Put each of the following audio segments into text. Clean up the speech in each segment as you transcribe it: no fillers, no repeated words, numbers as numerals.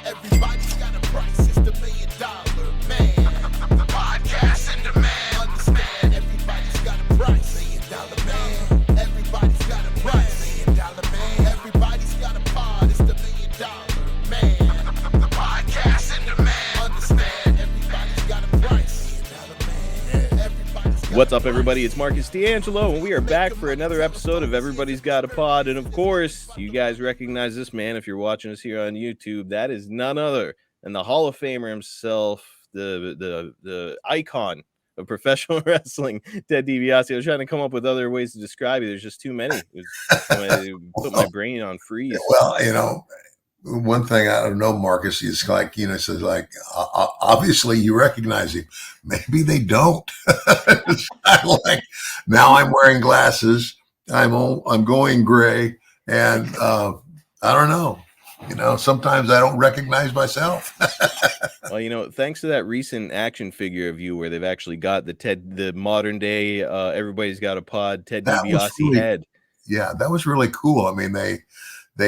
Everybody's got a price, it's the $1 million man. Podcast in demand. Understand, everybody's got a price. $1 million man. Everybody's got a price. $1 million man. Everybody's got a pod, it's the $1 million man. Podcast in demand. Understand, everybody's got a price. $1 million man. Everybody's got What's up, everybody? It's Marcus D'Angelo, and we are back for another episode of Everybody's Got a Pod. And of course, you guys recognize this man if you're watching us here on YouTube. That is none other than the Hall of Famer himself, the icon of professional wrestling, Ted DiBiase. I was trying to come up with other ways to describe it. There's just too many. I put my brain on freeze. Well, one thing I don't know, Marcus, is like, says like, obviously you recognize him. Maybe they don't. It's kind of like, now I'm wearing glasses. I'm going gray, and I don't know. Sometimes I don't recognize myself. Well, thanks to that recent action figure of you where they've actually got the modern day, Everybody's Got a Pod, Ted DiBiase head. Yeah, that was really cool. I mean, they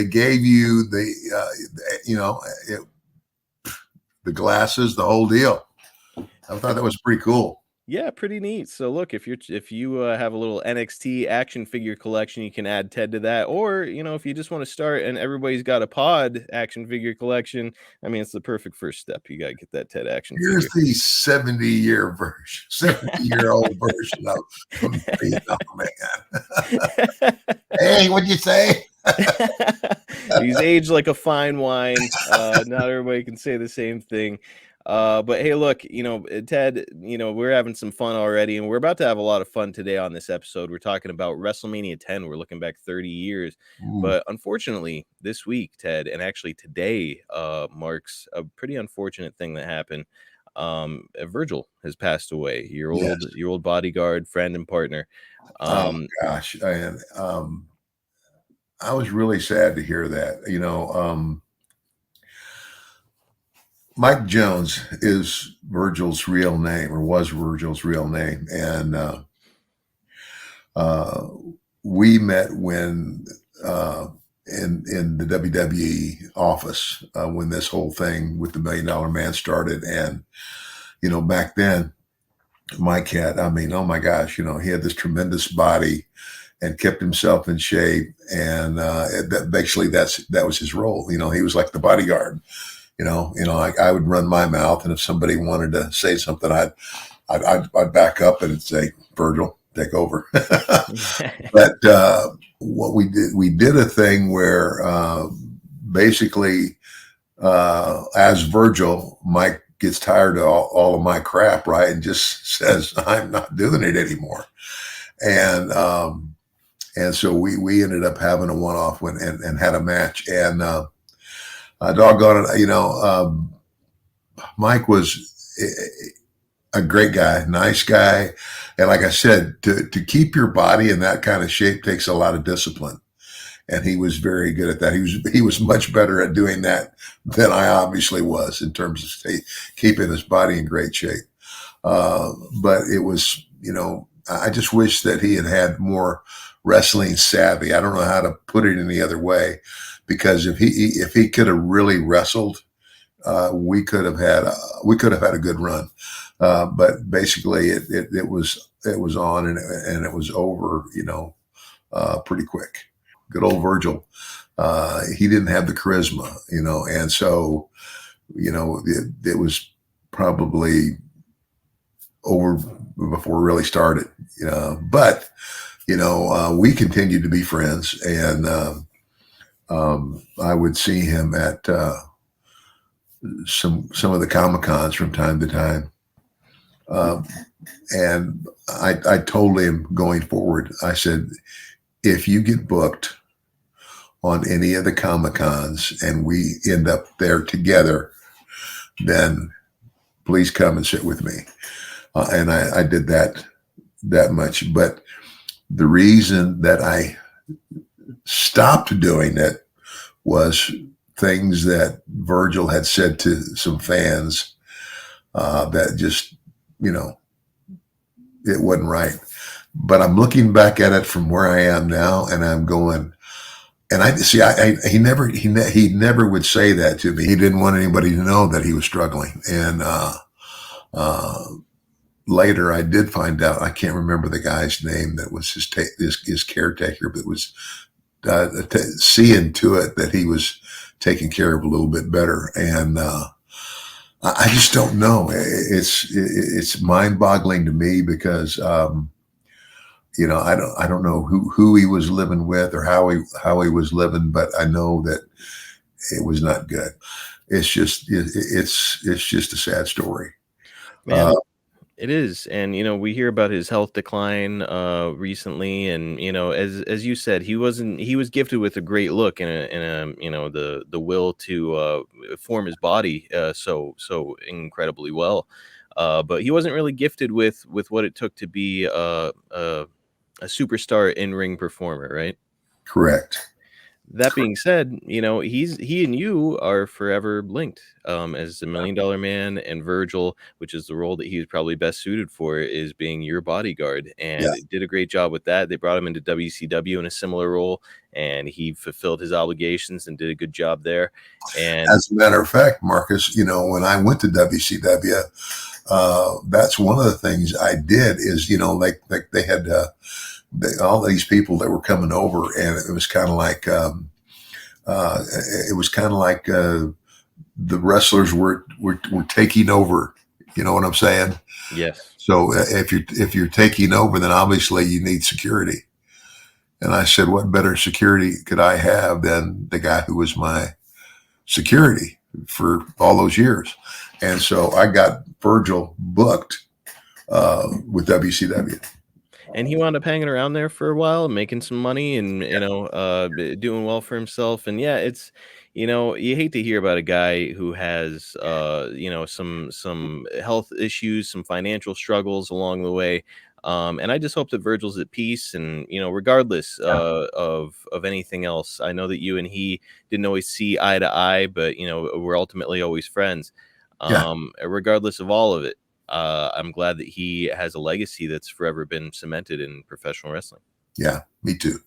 gave you the glasses, the whole deal. I thought that was pretty cool. Yeah, pretty neat. So look, if you have a little NXT action figure collection, you can add Ted to that. Or, if you just want to start and Everybody's Got a Pod action figure collection, I mean, it's the perfect first step. You got to get that Ted action Here's figure. the 70-year-old version of me. Oh, man. Hey, what'd you say? He's aged like a fine wine. Not everybody can say the same thing. But hey, look, Ted, we're having some fun already, and we're about to have a lot of fun today on this episode. We're talking about WrestleMania 10. We're looking back 30 years. Ooh. But unfortunately, this week, Ted, and actually today, marks a pretty unfortunate thing that happened. Virgil has passed away. Your old bodyguard, friend, and partner. Oh gosh, I was really sad to hear that. Mike Jones is Virgil's real name, or was Virgil's real name. And we met when in the WWE office when this whole thing with the $1 Million Man started. And, back then, Mike had, oh my gosh, he had this tremendous body and kept himself in shape. And basically that was his role. He was like the bodyguard. I would run my mouth, and if somebody wanted to say something, I'd back up and say, Virgil, take over. But what we did a thing where basically, as Virgil, Mike gets tired of all of my crap, right, and just says, I'm not doing it anymore. And so we ended up having a one-off and had a match. And doggone it, Mike was a great guy, nice guy. And like I said, to keep your body in that kind of shape takes a lot of discipline. And he was very good at that. He was much better at doing that than I obviously was in terms of keeping his body in great shape. But it was, I just wish that he had more wrestling savvy. I don't know how to put it any other way. Because if he could have really wrestled, we could have had a good run. But basically, it was on and it was over, pretty quick. Good old Virgil. He didn't have the charisma, and so it was probably over before it really started. But we continued to be friends, and I would see him at some of the Comic-Cons from time to time. And I told him going forward, I said, if you get booked on any of the Comic-Cons and we end up there together, then please come and sit with me. And I did that much. But the reason that I stopped doing it was things that Virgil had said to some fans that just, it wasn't right. But I'm looking back at it from where I am now, and I'm going. And I see, he never would say that to me. He didn't want anybody to know that he was struggling. And uh, later, I did find out. I can't remember the guy's name that was his caretaker, but was seeing to it that he was taken care of a little bit better. And I just don't know. It's mind boggling to me because. I don't know who he was living with or how he was living, but I know that it was not good. It's just a sad story. Man, it is. And we hear about his health decline recently, and as you said, he was gifted with a great look and the will to form his body so incredibly well. But he wasn't really gifted with what it took to be a superstar in-ring performer, right? Correct. That being said, he and you are forever linked as the $1 Million Man, and Virgil, which is the role that he was probably best suited for, is being your bodyguard, and Yeah. did a great job with that. They brought him into WCW in a similar role, and he fulfilled his obligations and did a good job there. And As a matter of fact, Marcus, when I went to WCW, that's one of the things I did is, like they had all these people that were coming over, and it was kind of like the wrestlers were taking over. You know what I'm saying? yes, So if you're taking over, then obviously you need security. And I said, what better security could I have than the guy who was my security for all those years? And so I got Virgil booked with WCW. and he wound up hanging around there for a while, making some money, and doing well for himself. And yeah, it's you hate to hear about a guy who has some health issues, some financial struggles along the way. And I just hope that Virgil's at peace, and regardless of anything else. I know that you and he didn't always see eye to eye, but we're ultimately always friends. Yeah, Regardless of all of it, I'm glad that he has a legacy that's forever been cemented in professional wrestling. yeah, me too.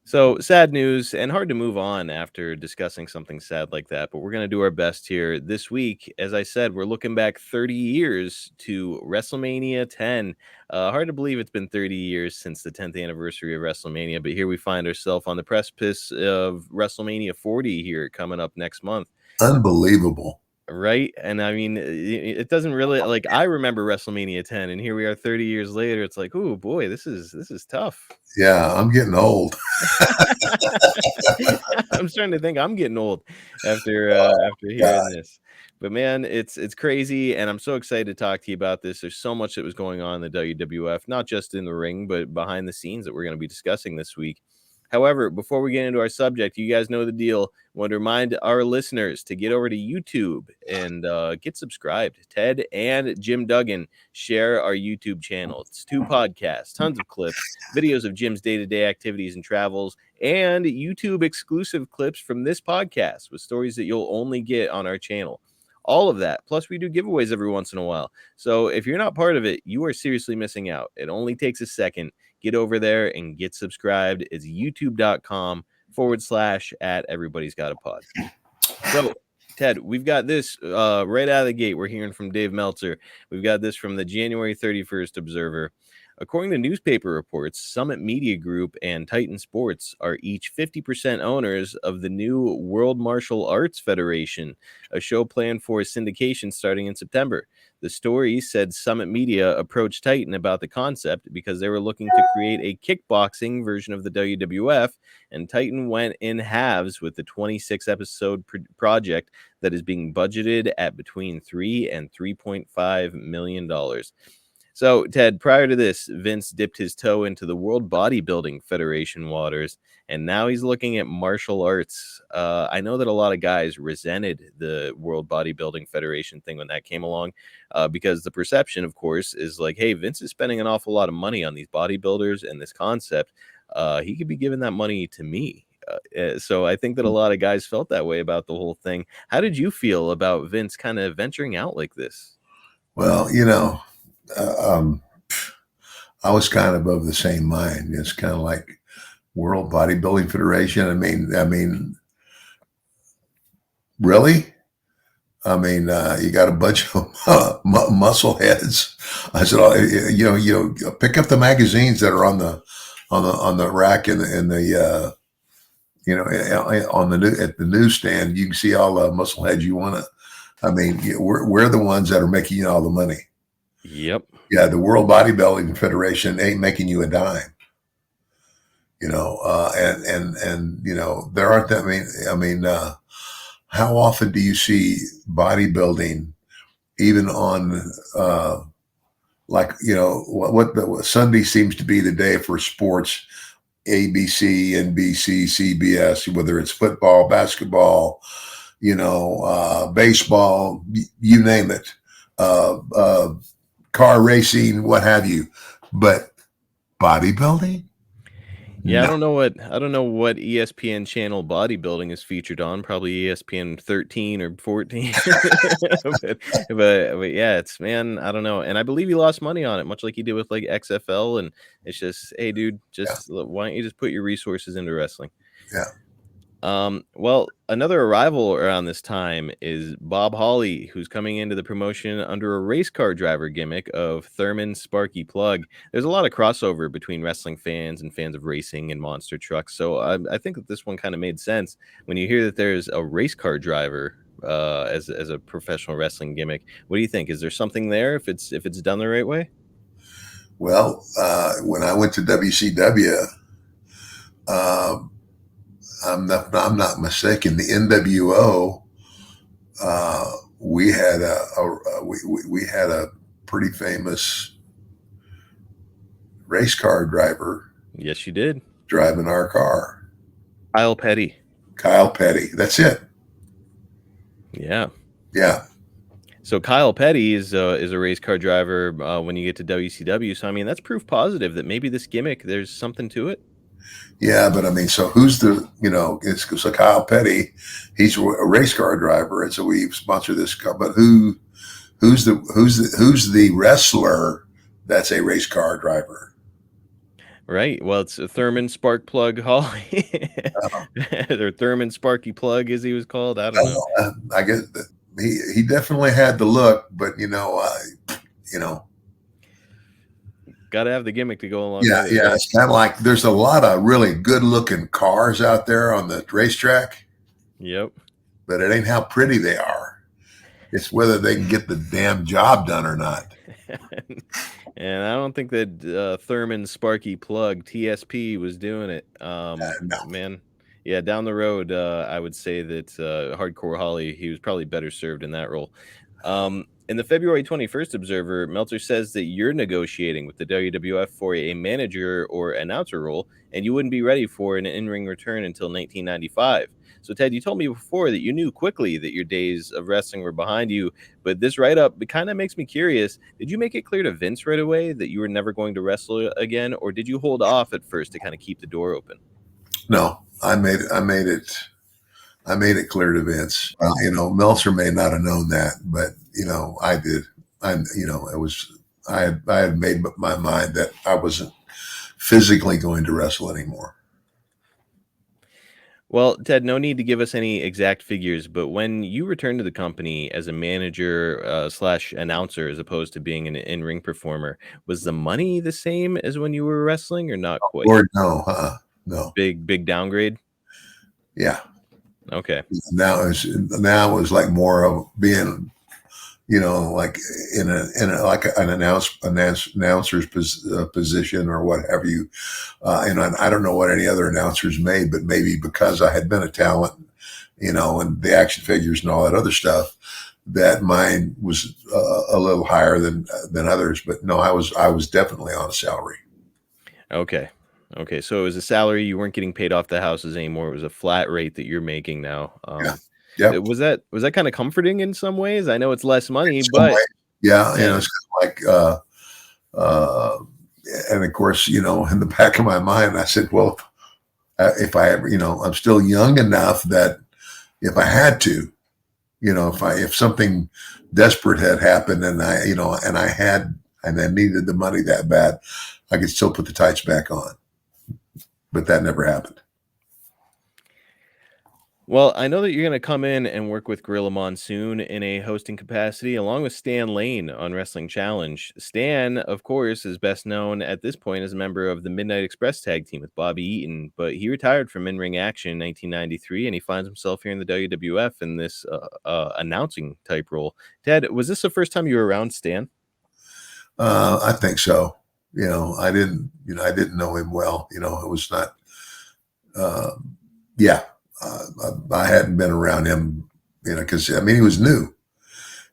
So sad news, and hard to move on after discussing something sad like that, but we're going to do our best here this week. As I said, we're looking back 30 years to WrestleMania 10. Hard to believe it's been 30 years since the 10th anniversary of WrestleMania, but here we find ourselves on the precipice of WrestleMania 40 here coming up next month. Unbelievable. Right? And I mean, it doesn't really, like, I remember WrestleMania 10, and here we are 30 years later. It's like, oh boy, this is tough. Yeah, I'm getting old. I'm starting to think I'm getting old after God. hearing this. But man, it's crazy, and I'm so excited to talk to you about this. There's so much that was going on in the WWF, not just in the ring, but behind the scenes that we're going to be discussing this week. However, before we get into our subject, you guys know the deal. I want to remind our listeners to get over to YouTube and get subscribed. Ted and Jim Duggan share our YouTube channel. It's 2 podcasts, tons of clips, videos of Jim's day-to-day activities and travels, and YouTube exclusive clips from this podcast with stories that you'll only get on our channel. All of that. Plus, we do giveaways every once in a while. So if you're not part of it, you are seriously missing out. It only takes a second. Get over there and get subscribed. It's youtube.com/at Everybody's Got a Pod. So, Ted, we've got this right out of the gate. We're hearing from Dave Meltzer. We've got this from the January 31st Observer. According to newspaper reports, Summit Media Group and Titan Sports are each 50% owners of the new World Martial Arts Federation, a show planned for syndication starting in September. The story said Summit Media approached Titan about the concept because they were looking to create a kickboxing version of the WWF, and Titan went in halves with the 26-episode project that is being budgeted at between $3 and $3.5 million. So, Ted, prior to this, Vince dipped his toe into the World Bodybuilding Federation waters, and now he's looking at martial arts. I know that a lot of guys resented the World Bodybuilding Federation thing when that came along, because the perception, of course, is like, hey, Vince is spending an awful lot of money on these bodybuilders and this concept. He could be giving that money to me. So I think that a lot of guys felt that way about the whole thing. How did you feel about Vince kind of venturing out like this? Well, uh, um, I was kind of the same mind. It's kind of like World Bodybuilding Federation. I mean, really? I mean, you got a bunch of muscle heads. I said, oh, pick up the magazines that are on the rack in the on at the newsstand. You can see all the muscle heads you want to. I mean, we're the ones that are making you all the money. Yep. Yeah, the World Bodybuilding Federation ain't making you a dime. And there aren't that many. How often do you see bodybuilding, even on what Sunday seems to be the day for sports, ABC, NBC, CBS, whether it's football, basketball, baseball, you name it, car racing, what have you, but bodybuilding? Yeah, No. I don't know what ESPN channel bodybuilding is featured on. Probably ESPN 13 or 14. but yeah, it's man, I don't know. And I believe he lost money on it, much like he did with like XFL. And it's just, hey, dude, why don't you just put your resources into wrestling? Yeah. Well, another arrival around this time is Bob Holly, who's coming into the promotion under a race car driver gimmick of Thurman Sparky Plug. There's a lot of crossover between wrestling fans and fans of racing and monster trucks, so I think that this one kind of made sense when you hear that there's a race car driver as a professional wrestling gimmick. What do you think? Is there something there if it's done the right way? Well, when I went to WCW, I'm not mistaken. The NWO, we had we had a pretty famous race car driver. Yes, you did. Driving our car. Kyle Petty. That's it. Yeah. Yeah. So Kyle Petty is a race car driver when you get to WCW. So I mean, that's proof positive that maybe this gimmick, there's something to it. Yeah, but I mean, so who's so Kyle Petty, he's a race car driver, and so we sponsor this car. But who's the wrestler that's a race car driver? Right. Well, it's a Thurman Spark Plug Holly, or Thurman Sparky Plug, as he was called. I don't know. I guess he definitely had the look, but got to have the gimmick to go along. Yeah, with it, yeah. right? It's kind of like there's a lot of really good-looking cars out there on the racetrack. Yep. But it ain't how pretty they are. It's whether they can get the damn job done or not. And I don't think that Thurman Sparky Plug TSP was doing it. No. Man. Yeah, down the road, I would say that Hardcore Holly, he was probably better served in that role. In the February 21st Observer, Meltzer says that you're negotiating with the WWF for a manager or announcer role, and you wouldn't be ready for an in-ring return until 1995. So, Ted, you told me before that you knew quickly that your days of wrestling were behind you, but this write-up, it kind of makes me curious. Did you make it clear to Vince right away that you were never going to wrestle again, or did you hold off at first to kind of keep the door open? No, I made it clear to Vince. Meltzer may not have known that, but I did. I had made my mind that I wasn't physically going to wrestle anymore. Well, Ted, no need to give us any exact figures, but when you returned to the company as a manager / announcer, as opposed to being an in-ring performer, was the money the same as when you were wrestling, or not quite? Or no, no. Big downgrade. Yeah. Okay. Now it was like more of being, like in an announcer's position or what have you. And I don't know what any other announcers made, but maybe because I had been a talent, and the action figures and all that other stuff, that mine was a little higher than others. But no, I was definitely on a salary. Okay, so it was a salary. You weren't getting paid off the houses anymore. It was a flat rate that you're making now. Yeah. Was that kind of comforting in some ways? I know it's less money, but yeah, it's kind of like, and of course, in the back of my mind, I said, well, if I ever, I'm still young enough that if I had to, if something desperate had happened and I needed the money that bad, I could still put the tights back on. But that never happened. Well, I know that you're going to come in and work with Gorilla Monsoon in a hosting capacity, along with Stan Lane on Wrestling Challenge. Stan, of course, is best known at this point as a member of the Midnight Express tag team with Bobby Eaton, but he retired from in-ring action in 1993, and he finds himself here in the WWF in this announcing type role. Ted, was this the first time you were around Stan? I think so. I didn't know him well. It was not. Yeah. I hadn't been around him, because he was new.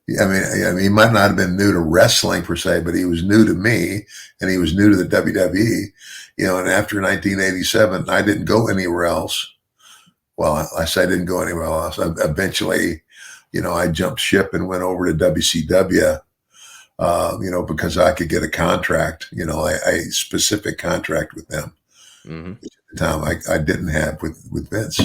He might not have been new to wrestling per se, but he was new to me, and he was new to the WWE. And after 1987, I didn't go anywhere else. Well, I say I didn't go anywhere else. Eventually, I jumped ship and went over to WCW. Because I could get a contract, a specific contract with them. Mm-hmm. Which at the time I didn't have with Vince.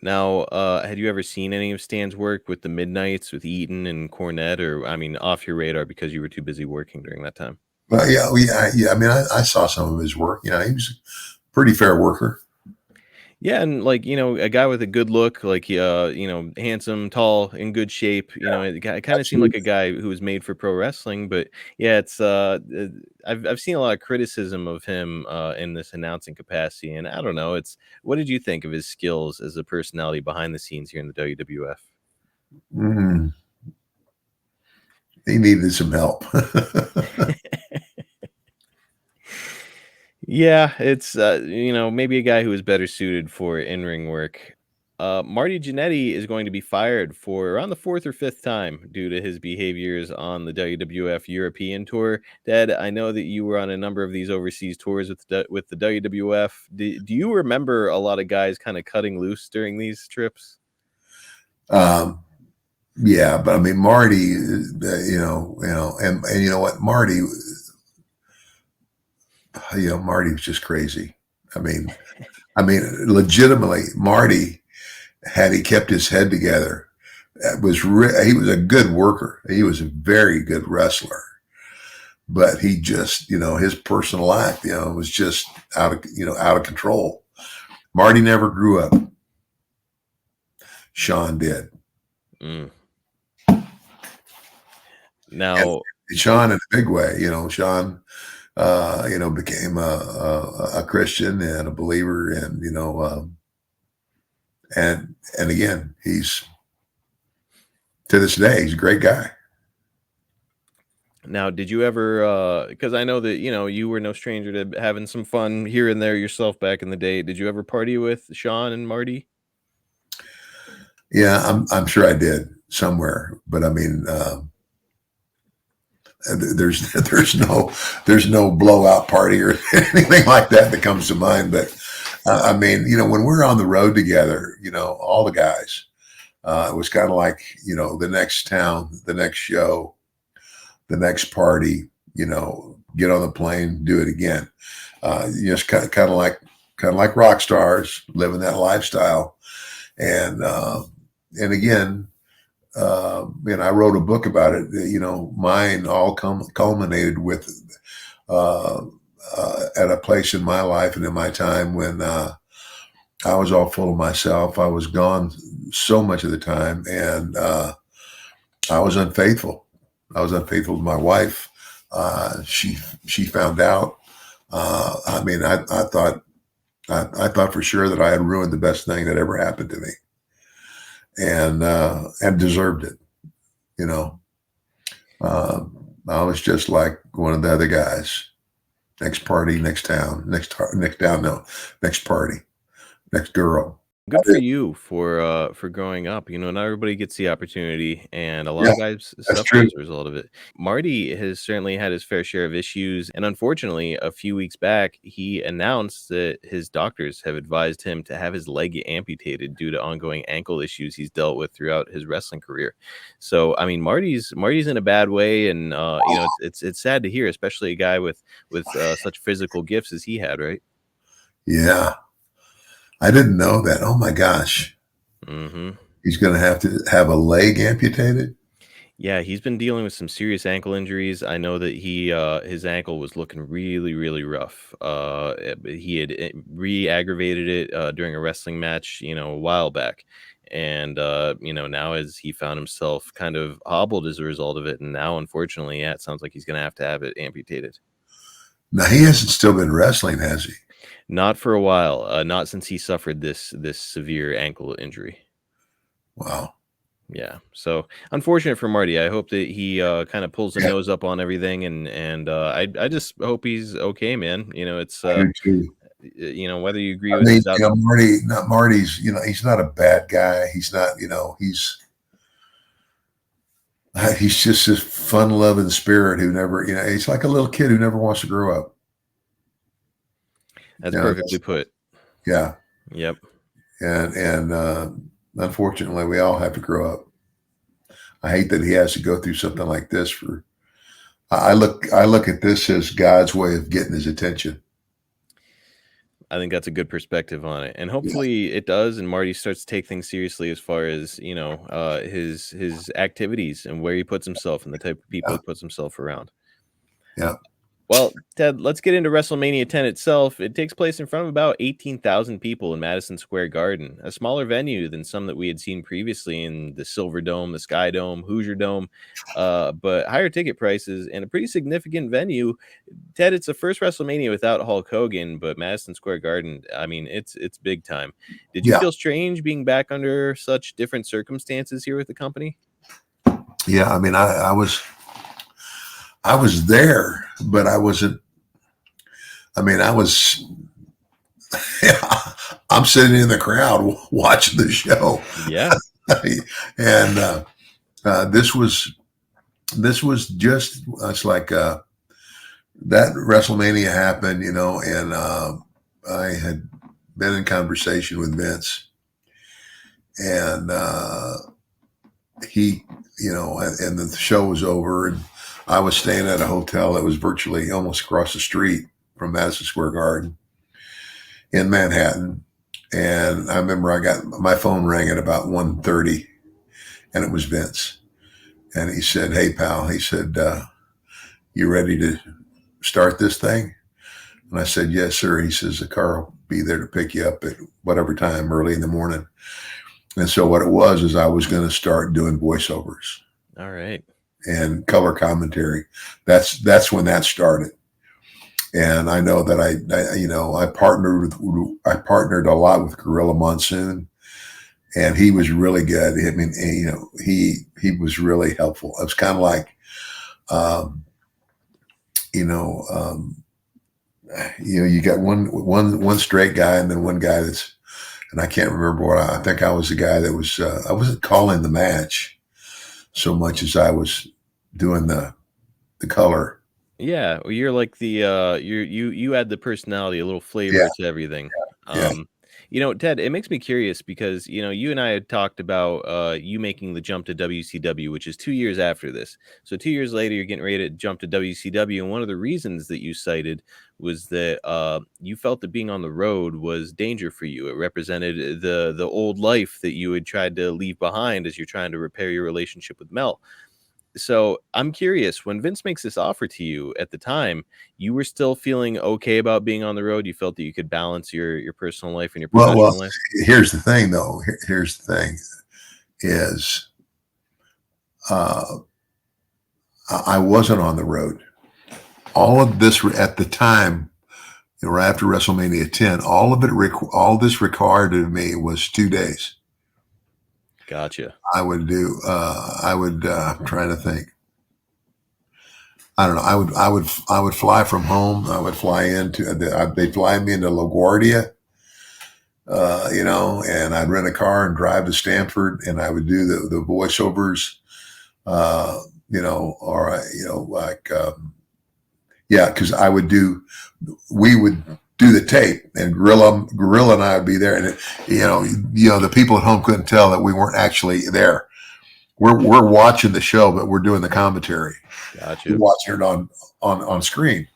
Now, had you ever seen any of Stan's work with the Midnights, with Eaton and Cornette, or off your radar because you were too busy working during that time? Well, yeah. I saw some of his work. He was a pretty fair worker. Yeah, and a guy with a good look, handsome, tall, in good shape. It kind of seemed like a guy who was made for pro wrestling. But yeah, it's I've seen a lot of criticism of him in this announcing capacity, and I don't know. What did you think of his skills as a personality behind the scenes here in the WWF? He needed some help. Yeah, it's maybe a guy who is better suited for in-ring work. Marty Jannetty is going to be fired for around the fourth or fifth time due to his behaviors on the WWF European tour. Dad, I know that you were on a number of these overseas tours with the WWF. Do you remember a lot of guys kind of cutting loose during these trips? Yeah, but Marty, and you know what, Marty. Marty was just crazy. Legitimately, Marty, had he kept his head together, he was a good worker. He was a very good wrestler, but he just, his personal life, was just out of control. Marty never grew up. Shawn did. Now, and Shawn in a big way, Shawn, became a Christian and a believer, and and again, he's, to this day, he's a great guy. Now, did you ever? Because I know that you were no stranger to having some fun here and there yourself back in the day. Did you ever party with Shawn and Marty? Yeah, I'm sure I did somewhere, but there's no blowout party or anything like that comes to mind. But when we're on the road together, all the guys, it was kind of like, the next town, the next show, the next party, get on the plane, do it again. Just kind of like rock stars living that lifestyle. And again, I wrote a book about it. Mine all culminated with at a place in my life and in my time when I was all full of myself. I was gone so much of the time, and I was unfaithful. I was unfaithful to my wife. She found out. I thought for sure that I had ruined the best thing that ever happened to me. And deserved it. I was just like one of the other guys. Next party, next town, next party, next girl. Good for you for growing up. Not everybody gets the opportunity, and a lot of guys suffer as a result of it. Marty has certainly had his fair share of issues, and unfortunately, a few weeks back, he announced that his doctors have advised him to have his leg amputated due to ongoing ankle issues he's dealt with throughout his wrestling career. So, Marty's in a bad way, and it's sad to hear, especially a guy with such physical gifts as he had, right? Yeah. I didn't know that. Oh my gosh. Mm-hmm. He's going to have a leg amputated? Yeah, he's been dealing with some serious ankle injuries. I know that his ankle was looking really, really rough. He had re-aggravated it during a wrestling match, a while back. And now as he found himself kind of hobbled as a result of it, and now unfortunately, yeah, it sounds like he's gonna have it amputated. Now he hasn't still been wrestling, has he? Not for a while, not since he suffered this severe ankle injury. Wow. Yeah. So unfortunate for Marty. I hope that he kind of pulls the Yeah, nose up on everything, and I just hope he's okay, man. It's I do too. whether you agree I with mean, his out. Marty's, he's not a bad guy. He's not, he's just this fun-loving spirit who never, he's like a little kid who never wants to grow up. That's perfectly put. Yeah. Yep. And unfortunately, we all have to grow up. I hate that he has to go through something like this. I look at this as God's way of getting his attention. I think that's a good perspective on it, and hopefully it does. And Marty starts to take things seriously as far as his activities and where he puts himself and the type of people he puts himself around. Yeah. Well, Ted, let's get into WrestleMania 10 itself. It takes place in front of about 18,000 people in Madison Square Garden, a smaller venue than some that we had seen previously in the Silver Dome, the Sky Dome, Hoosier Dome, but higher ticket prices and a pretty significant venue. Ted, it's the first WrestleMania without Hulk Hogan, but Madison Square Garden, I mean, it's big time. Did you feel strange being back under such different circumstances here with the company? Yeah, I mean, I was there, but I wasn't. I mean, I'm sitting in the crowd watching the show. Yeah. And this was just, it's like that WrestleMania happened, and I had been in conversation with Vince, and he, and the show was over, and I was staying at a hotel that was virtually almost across the street from Madison Square Garden in Manhattan. And I remember I got my phone rang at about 1:30, and it was Vince. And he said, "Hey, pal," he said, "You ready to start this thing?" And I said, "Yes, sir." He says, "The car will be there to pick you up at whatever time early in the morning." And so what it was is I was going to start doing voiceovers. All right. And color commentary. That's when that started. And I know that I partnered a lot with Gorilla Monsoon, and he was really good. I mean, he was really helpful. It was kind of like, you got one straight guy, and then one guy and I can't remember what I think I was the guy that was. I wasn't calling the match so much as I was doing the color. Yeah, well, you're like the you add the personality, a little flavor to everything. Ted, it makes me curious because you and I had talked about you making the jump to WCW, which is 2 years after this. So 2 years later, you're getting ready to jump to WCW, and one of the reasons that you cited was that you felt that being on the road was danger for you. It represented the old life that you had tried to leave behind as you're trying to repair your relationship with Mel. So I'm curious, when Vince makes this offer to you at the time, you were still feeling okay about being on the road? You felt that you could balance your personal life and your professional life? Here's the thing, though. Here's the thing is I wasn't on the road. All of this at the time, right after WrestleMania 10, all this required of me was 2 days. Gotcha. I'm trying to think. I don't know. I would fly from home. I would fly they'd fly me into LaGuardia, and I'd rent a car and drive to Stanford, and I would do the voiceovers, because we would do the tape, and Gorilla and I would be there, and the people at home couldn't tell that we weren't actually there. We're watching the show, but we're doing the commentary. Gotcha. We're watching it on screen,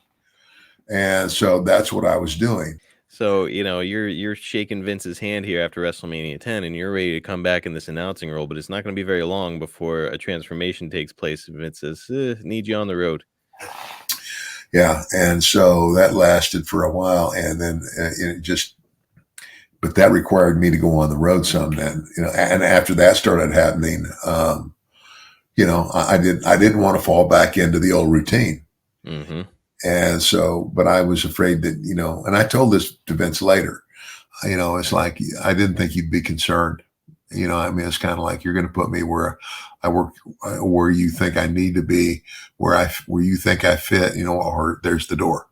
and so that's what I was doing. So, you're shaking Vince's hand here after WrestleMania 10, and you're ready to come back in this announcing role, but it's not going to be very long before a transformation takes place. And Vince says, "Need you on the road." Yeah, and so that lasted for a while, and then but that required me to go on the road some. Then, and after that started happening, I didn't want to fall back into the old routine. Mm-hmm. And so, but I was afraid that, and I told this to Vince later, it's like, I didn't think you'd be concerned. It's kind of like, you're going to put me where I work, where you think I need to be, where you think I fit, or there's the door.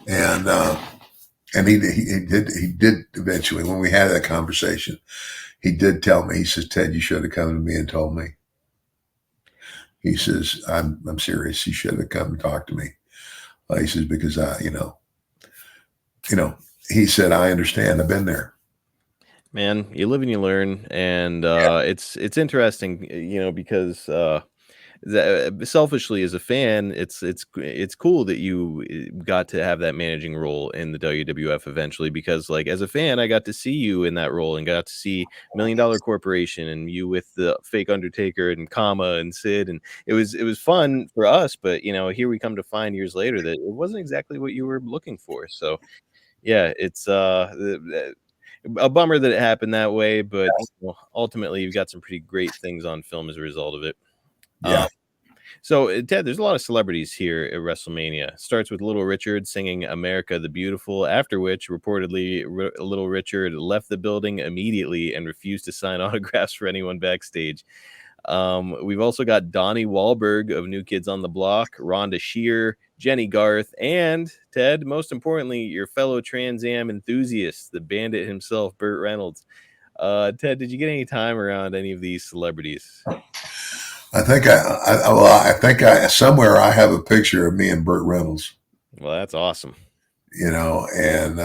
And he did eventually, when we had that conversation, he did tell me, he says, "Ted, you should have come to me and told me." He says, I'm serious. You should have come and talked to me. He says, because he said, "I understand. I've been there." Man, you live and you learn, and it's interesting, because selfishly as a fan, it's cool that you got to have that managing role in the WWF eventually, because like as a fan, I got to see you in that role and got to see Million Dollar Corporation and you with the fake Undertaker and Kama and Sid, and it was fun for us, but here we come to find years later that it wasn't exactly what you were looking for. So yeah, it's a bummer that it happened that way, but ultimately you've got some pretty great things on film as a result of it. Yeah. So, Ted, there's a lot of celebrities here at WrestleMania. Starts with Little Richard singing "America the Beautiful," after which reportedly Little Richard left the building immediately and refused to sign autographs for anyone backstage. We've also got Donnie Wahlberg of New Kids on the Block, Rhonda Shear, Jenny Garth, and Ted, most importantly, your fellow Trans Am enthusiast, the bandit himself, Burt Reynolds. Ted, did you get any time around any of these celebrities? I think somewhere I have a picture of me and Burt Reynolds. Well, that's awesome. And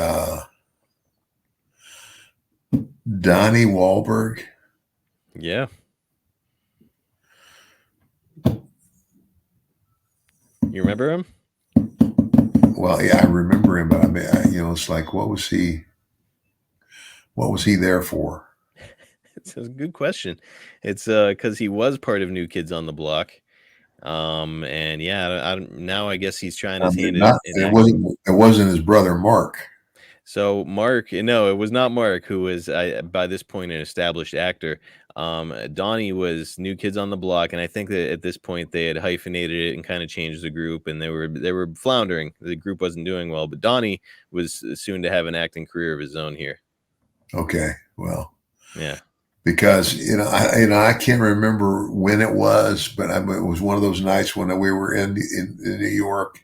Donnie Wahlberg. Yeah. You remember him? Well, yeah, I remember him, but I mean, it's like, what was he there for? It's a good question. It's because he was part of New Kids on the Block. And yeah, now I guess he's trying his hand at it wasn't his brother Mark. So Mark, no, it was not Mark, who was by this point an established actor. Donnie was New Kids on the Block, and I think that at this point they had hyphenated it and kind of changed the group, and they were floundering. The group wasn't doing well, but Donnie was soon to have an acting career of his own here. Okay, well, yeah, because I can't remember when it was, but it was one of those nights when we were in New York.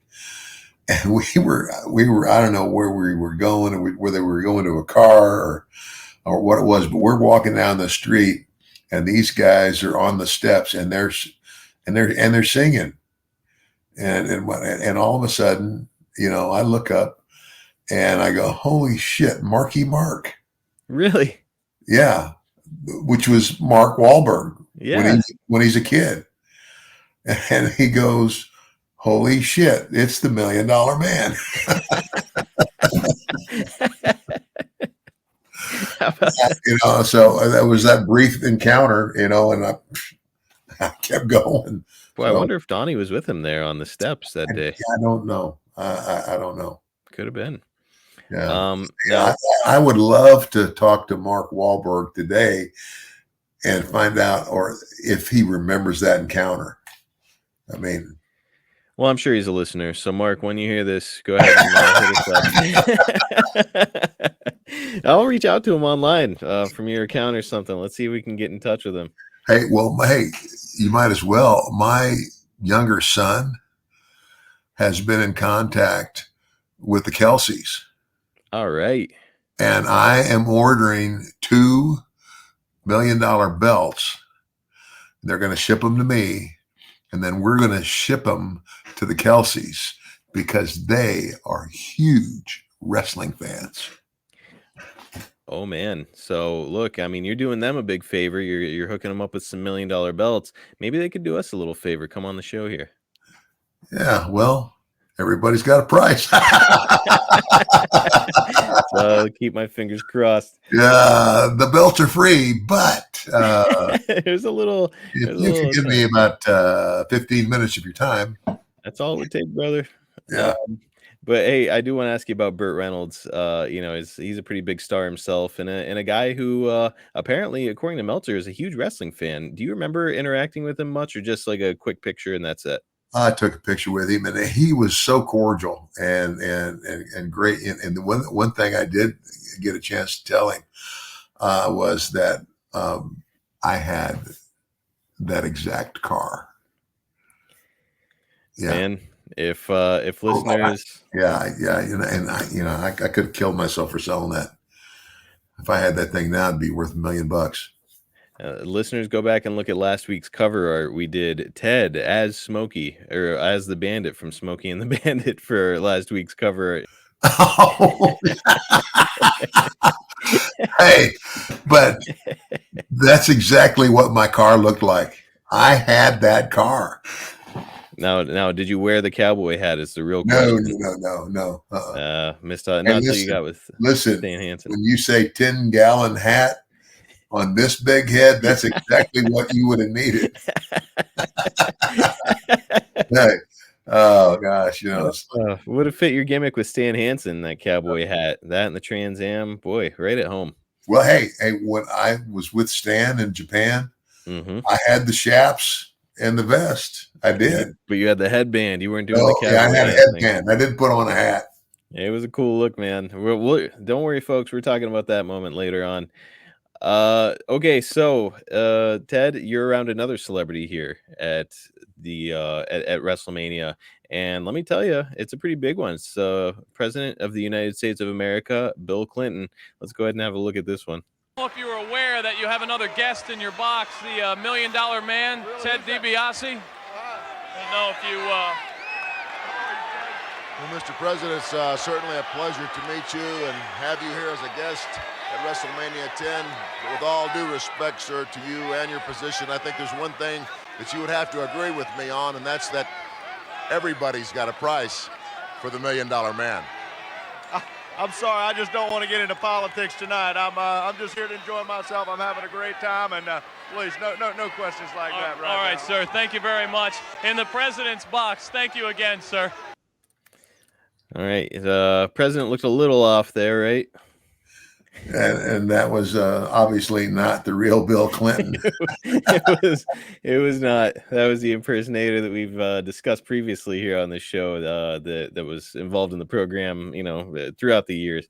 And we were, I don't know where we were going, or whether we were going to a car or what it was, but we're walking down the street and these guys are on the steps and they're singing. And all of a sudden, I look up and I go, "Holy shit, Marky Mark." Really? Yeah. Which was Mark Wahlberg. Yeah. When he's a kid. And he goes, "Holy shit, it's the $1 Million Man." So that was that brief encounter, and I kept going. Boy, I wonder if Donnie was with him there on the steps that day. I don't know. I don't know. Could have been. Yeah. I would love to talk to Mark Wahlberg today and find out, or if he remembers that encounter. I mean, well, I'm sure he's a listener. So, Mark, when you hear this, go ahead and hit us up. I'll reach out to him online from your account or something. Let's see if we can get in touch with him. Hey, you might as well. My younger son has been in contact with the Kelseys. All right. And I am ordering 2 $1 Million belts. They're going to ship them to me. And then we're going to ship them to the Kelseys because they are huge wrestling fans. Oh man. So look, I mean, you're doing them a big favor. You're hooking them up with some $1 Million belts. Maybe they could do us a little favor. Come on the show here. Yeah. Well, Everybody's got a price. So keep my fingers crossed. Yeah, the belts are free, but There's a little. if you could give me about 15 minutes of your time. That's all it would take, brother. Yeah. But hey, I do want to ask you about Burt Reynolds. He's a pretty big star himself, and a guy who apparently, according to Meltzer, is a huge wrestling fan. Do you remember interacting with him much, or just like a quick picture and that's it? I took a picture with him, and he was so cordial and great. And the one thing I did get a chance to tell him was that I had that exact car. Yeah. Man, if listeners, I could have killed myself for selling that. If I had that thing now, it'd be worth $1 million. Listeners, go back and look at last week's cover art. We did Ted as Smokey, or as the Bandit from Smokey and the Bandit for last week's cover art. Hey, but that's exactly what my car looked like. I had that car. Now, did you wear the cowboy hat? Is the real question. No. Missed out. Not until you got with Stan Hansen. When you say 10-gallon hat on this big head, that's exactly what you would have needed. Hey, oh gosh, would have fit your gimmick with Stan Hansen, that cowboy hat, that and the Trans Am, boy, right at home. Well, hey, when I was with Stan in Japan, I had the chaps and the vest. I did. But you had the headband. You weren't doing the cowboy hat. I had a headband. I didn't put on a hat. It was a cool look, man. Don't worry, folks. We're talking about that moment later on. Okay, so Ted, you're around another celebrity here at the at WrestleMania, and let me tell you, it's a pretty big one. It's President of the United States of America, Bill Clinton. Let's go ahead and have a look at this one. I don't know if you were aware that you have another guest in your box, the $1 Million Man, really? Ted DiBiase. I don't know if you. Well, Mr. President, it's certainly a pleasure to meet you and have you here as a guest at WrestleMania 10. But with all due respect, sir, to you and your position, I think there's one thing that you would have to agree with me on, and that's that everybody's got a price for the $1 Million Man. I'm sorry, I just don't want to get into politics tonight. I'm just here to enjoy myself. I'm having a great time, and please, no questions like that right now. All right, sir. Thank you very much. In the president's box, thank you again, sir. All right, the president looked a little off there, right? And that was obviously not the real Bill Clinton. It was not. That was the impersonator that we've discussed previously here on the show that was involved in the program, throughout the years.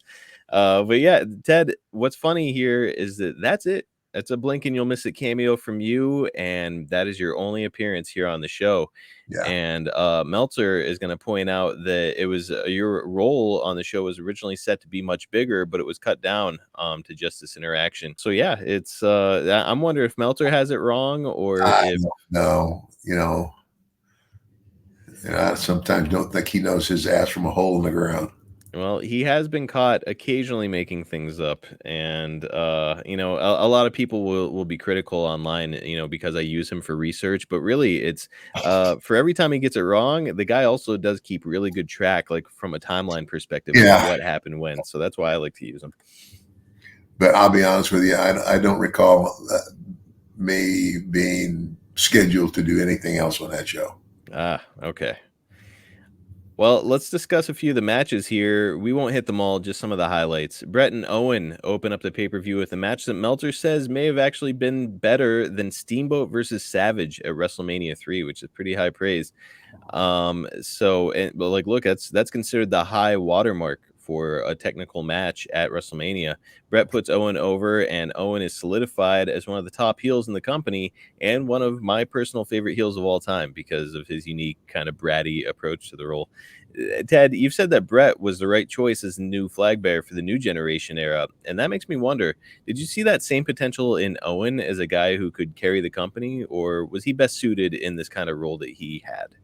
But yeah, Ted, what's funny here is that's it. That's a blink and you'll miss it cameo from you, and that is your only appearance here on the show. Yeah. And Meltzer is going to point out that it was your role on the show was originally set to be much bigger, but it was cut down to just this interaction. So yeah, it's I'm wondering if Meltzer has it wrong or if no, I sometimes don't think he knows his ass from a hole in the ground. Well, he has been caught occasionally making things up, and a lot of people will be critical online, because I use him for research. But really, it's for every time he gets it wrong, the guy also does keep really good track, like from a timeline perspective, of what happened when. So that's why I like to use him. But I'll be honest with you, I don't recall me being scheduled to do anything else on that show. Ah, okay. Well, let's discuss a few of the matches here. We won't hit them all, just some of the highlights. Bret and Owen open up the pay-per-view with a match that Meltzer says may have actually been better than Steamboat versus Savage at WrestleMania 3, which is pretty high praise. Look, that's considered the high watermark for a technical match at WrestleMania. Bret puts Owen over, and Owen is solidified as one of the top heels in the company and one of my personal favorite heels of all time because of his unique kind of bratty approach to the role. Ted, you've said that Bret was the right choice as the new flag bearer for the new generation era, and that makes me wonder, did you see that same potential in Owen as a guy who could carry the company, or was he best suited in this kind of role that he had?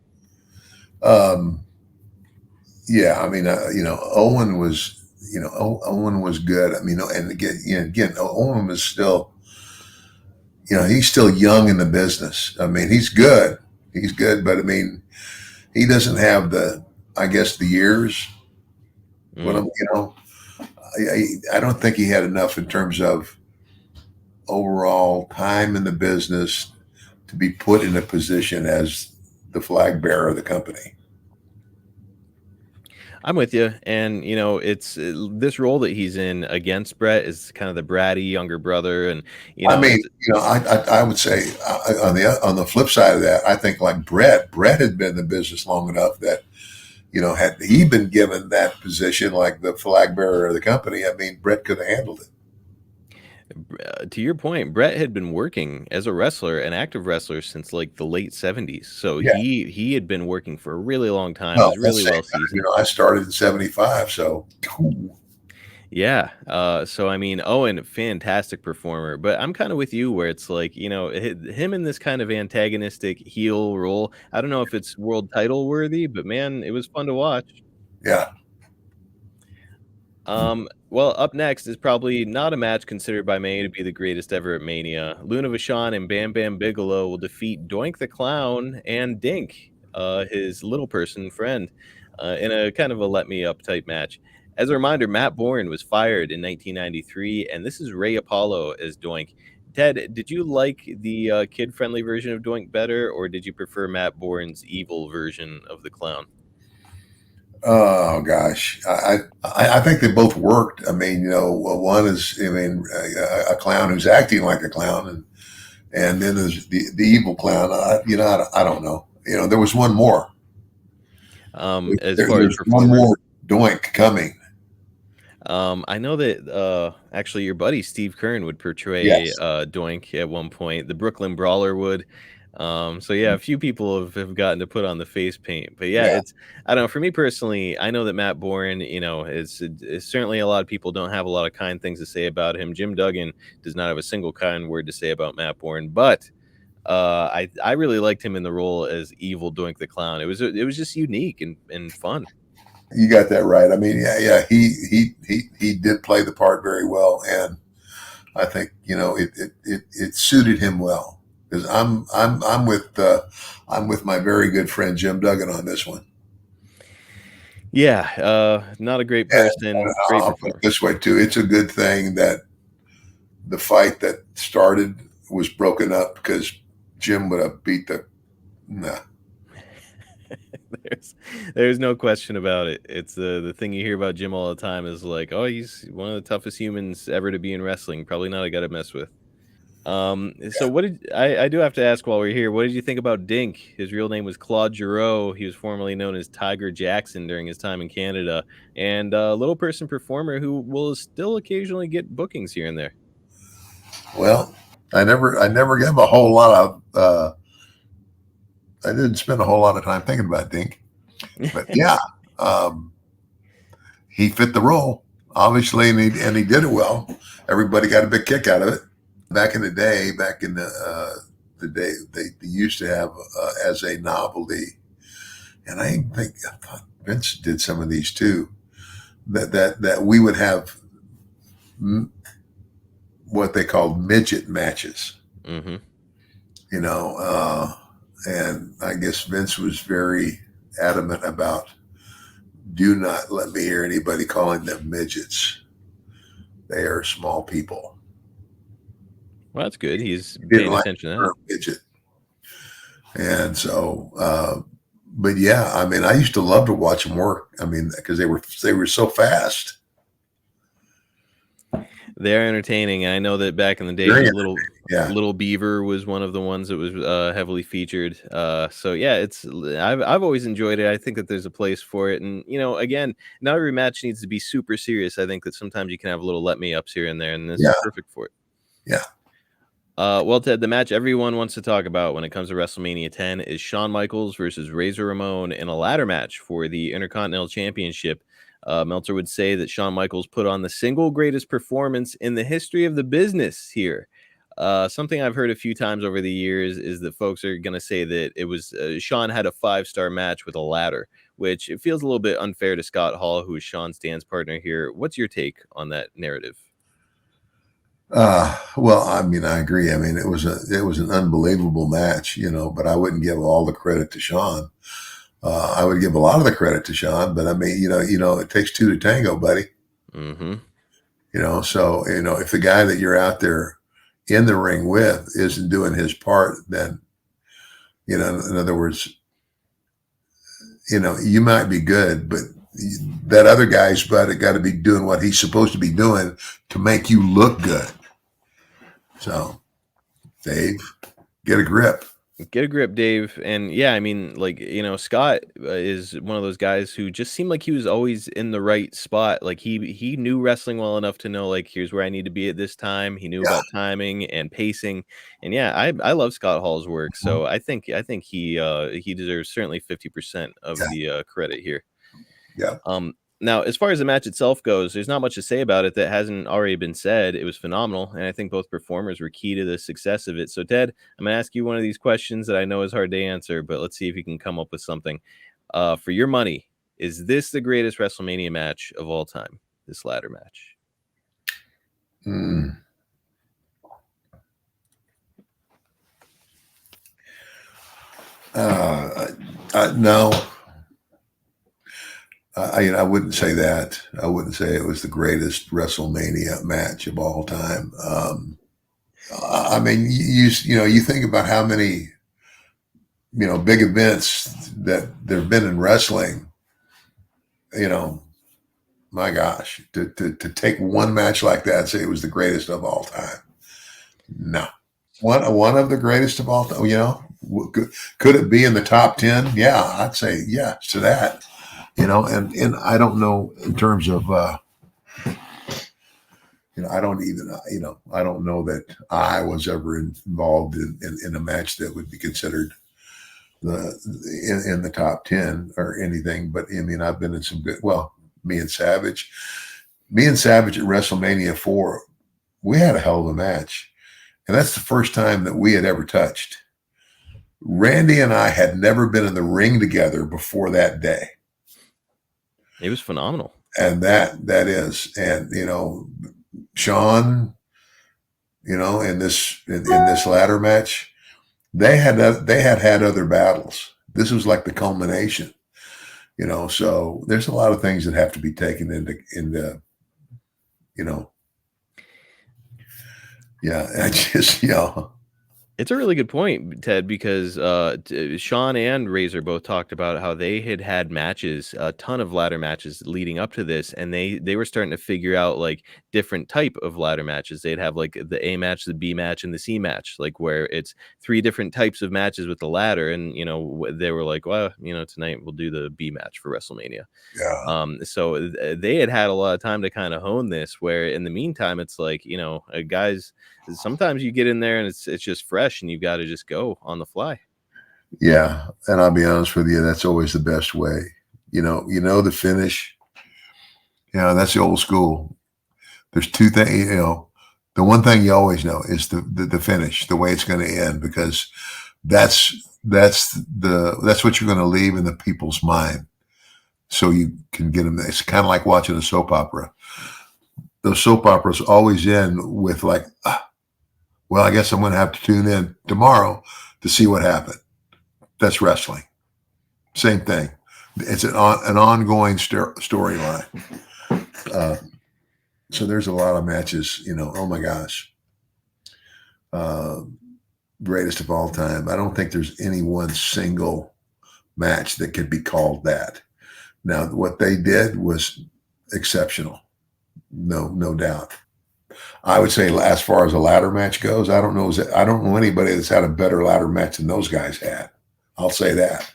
Yeah, I mean, Owen was, Owen was good. I mean, and again, Owen was still, he's still young in the business. I mean, he's good, but I mean, he doesn't have the I guess the years. When Mm. I don't think he had enough in terms of overall time in the business to be put in a position as the flag bearer of the company. I'm with you, and it's this role that he's in against Brett is kind of the bratty younger brother, and I mean, it's I would say on the flip side of that, I think like Brett had been in the business long enough that had he been given that position like the flag bearer of the company, I mean, Brett could have handled it. To your point, Brett had been working as a wrestler, an active wrestler since like the late 70s. So Yeah. he had been working for a really long time, Well, was really well seasoned. I started in '75, so Yeah. So I mean, Owen, fantastic performer, but I'm kind of with you where it's like, him in this kind of antagonistic heel role. I don't know if it's world title worthy, but man, it was fun to watch. yeah. Well, up next is probably not a match considered by many to be the greatest ever at Mania. Luna Vachon and Bam Bam Bigelow will defeat Doink the Clown and Dink, his little person friend, in a kind of a let me up type match. As a reminder, Matt Bourne was fired in 1993, and this is Ray Apollo as Doink. Ted, did you like the kid-friendly version of Doink better, or did you prefer Matt Bourne's evil version of the clown? Oh gosh, I think they both worked. I mean, one is a clown who's acting like a clown, and then there's the evil clown. I don't know. There was one more. As There's far as one performers, more Doink coming. I know that actually your buddy Steve Kern would portray Yes. Doink at one point. The Brooklyn Brawler would. So yeah, a few people have gotten to put on the face paint, but yeah, Yeah. I don't know. For me personally, I know that Matt Bourne, is certainly a lot of people don't have a lot of kind things to say about him. Jim Duggan does not have a single kind word to say about Matt Bourne, but I really liked him in the role as Evil Doink the Clown. It was just unique and fun. You got that right. I mean, yeah. He did play the part very well, and I think it suited him well. Because I'm with my very good friend Jim Duggan on this one. Yeah, not a great person, great I'll put it performer. this way too. It's a good thing that the fight that started was broken up because Jim would have beat the. Nah. There's no question about it. It's the thing you hear about Jim all the time is like, oh, he's one of the toughest humans ever to be in wrestling. Probably not a guy to mess with. So what did I do have to ask while we're here? What did you think about Dink? His real name was Claude Giroux. He was formerly known as Tiger Jackson during his time in Canada, and a little person performer who will still occasionally get bookings here and there. Well, I never gave a whole lot of. I didn't spend a whole lot of time thinking about Dink, but yeah, he fit the role obviously, and he did it well. Everybody got a big kick out of it. Back in the day, the day they used to have as a novelty, and I thought Vince did some of these too. That we would have what they called midget matches. Mm-hmm. And I guess Vince was very adamant about do not let me hear anybody calling them midgets. They are small people. Well, that's good. He's He didn't paying like attention the to that. term midget. And so, but yeah, I mean, I used to love to watch them work. I mean, because they were so fast. They're entertaining. I know that back in the day, Very it was Little Beaver was one of the ones that was heavily featured. So yeah, I've always enjoyed it. I think that there's a place for it, and again, not every match needs to be super serious. I think that sometimes you can have a little let me ups here and there, and this is perfect for it. Yeah. Well, Ted, the match everyone wants to talk about when it comes to WrestleMania 10 is Shawn Michaels versus Razor Ramon in a ladder match for the Intercontinental Championship. Meltzer would say that Shawn Michaels put on the single greatest performance in the history of the business here. Something I've heard a few times over the years is that folks are going to say that it was Shawn had a 5-star match with a ladder, which it feels a little bit unfair to Scott Hall, who is Shawn's dance partner here. What's your take on that narrative? Well, I mean, I agree. I mean, it was an unbelievable match, but I wouldn't give all the credit to Shawn. I would give a lot of the credit to Shawn, but I mean, it takes two to tango, buddy. Mm-hmm. So if the guy that you're out there in the ring with isn't doing his part, then in other words, you might be good, but that other guy's got to be doing what he's supposed to be doing to make you look good. So, Dave, get a grip. Get a grip, Dave. And yeah, I mean, like, Scott is one of those guys who just seemed like he was always in the right spot. Like he knew wrestling well enough to know, like, here's where I need to be at this time. He knew about timing and pacing. And yeah, I love Scott Hall's work. So I think he deserves certainly 50% of the credit here. Yeah. Now, as far as the match itself goes, there's not much to say about it that hasn't already been said. It was phenomenal, and I think both performers were key to the success of it. So, Ted, I'm going to ask you one of these questions that I know is hard to answer, but let's see if you can come up with something. For your money, is this the greatest WrestleMania match of all time, this ladder match? No. I wouldn't say that. I wouldn't say it was the greatest WrestleMania match of all time. I mean, you think about how many, big events that there have been in wrestling. My gosh, to take one match like that and say it was the greatest of all time. No, one of the greatest of all time. Could it be in the top 10? Yeah, I'd say yes to that. And I don't know in terms of, I don't even, I don't know that I was ever involved in a match that would be considered in the top 10 or anything. But I mean, I've been in some good, me and Savage at WrestleMania 4, we had a hell of a match. And that's the first time that we had ever touched. Randy and I had never been in the ring together before that day. It was phenomenal. And that is, and Shawn, in this ladder match, they had other battles. This was like the culmination, so there's a lot of things that have to be taken into I just, It's a really good point, Ted, because Shawn and Razor both talked about how they had matches, a ton of ladder matches leading up to this, and they were starting to figure out like different type of ladder matches. They'd have like the A match, the B match, and the C match, like where it's 3 different types of matches with the ladder. And they were like, well, tonight we'll do the B match for WrestleMania. Yeah. So they had a lot of time to kind of hone this. Where in the meantime, it's like guys. Sometimes you get in there and it's just fresh and you've got to just go on the fly. Yeah. And I'll be honest with you, that's always the best way. The finish, that's the old school. There's 2 things, the one thing you always know is the finish, the way it's going to end, because that's what you're going to leave in the people's mind. So you can get them. It's kind of like watching a soap opera. Those soap operas always end with like, well, I guess I'm going to have to tune in tomorrow to see what happened. That's wrestling. Same thing. It's an ongoing storyline. So there's a lot of matches, oh my gosh. Greatest of all time. I don't think there's any one single match that could be called that. Now, what they did was exceptional. No doubt. I would say as far as a ladder match goes, I don't know anybody that's had a better ladder match than those guys had. I'll say that.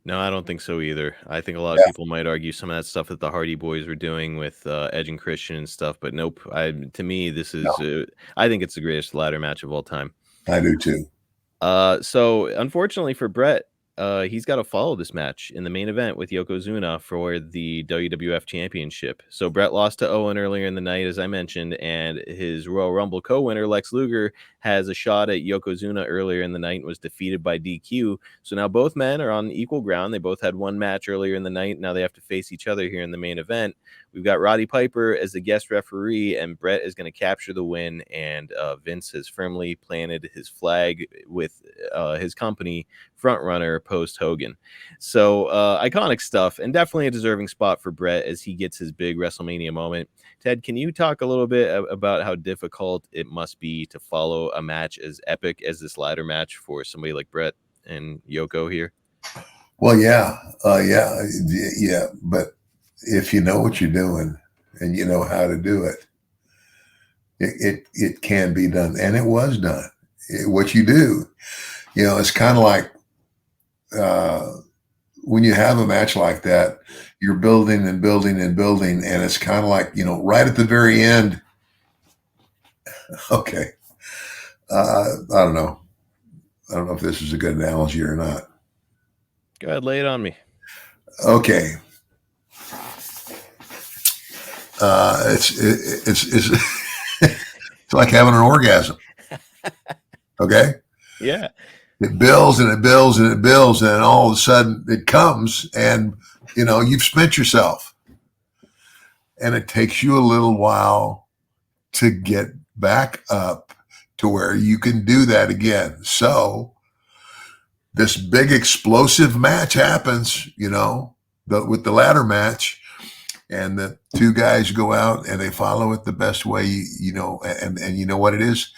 No, I don't think so either. I think a lot of people might argue some of that stuff that the Hardy Boys were doing with Edge and Christian and stuff, but nope. To me, this is I think it's the greatest ladder match of all time. I do too. So unfortunately for Bret, he's got to follow this match in the main event with Yokozuna for the WWF Championship. So Bret lost to Owen earlier in the night, as I mentioned, and his Royal Rumble co-winner, Lex Luger, has a shot at Yokozuna earlier in the night and was defeated by DQ. So now both men are on equal ground. They both had one match earlier in the night. Now they have to face each other here in the main event. We've got Roddy Piper as the guest referee, and Bret is going to capture the win, and Vince has firmly planted his flag with his company front runner post Hogan. So iconic stuff, and definitely a deserving spot for Bret as he gets his big WrestleMania moment. Ted, can you talk a little bit about how difficult it must be to follow a match as epic as this ladder match for somebody like Bret and Yoko here? Well, yeah. But if you know what you're doing and you know how to do it, it can be done, and it was done. What you do, it's kind of like when you have a match like that, you're building and building and building, and it's kind of like, right at the very end. Okay, I don't know if this is a good analogy or not. Go ahead, lay it on me. Okay. It's it's like having an orgasm. Okay. Yeah. It builds and it builds and it builds, and all of a sudden it comes, and you've spent yourself, and it takes you a little while to get back up to where you can do that again. So this big explosive match happens, with the ladder match, and the two guys go out and they follow it the best way, and you know what it is?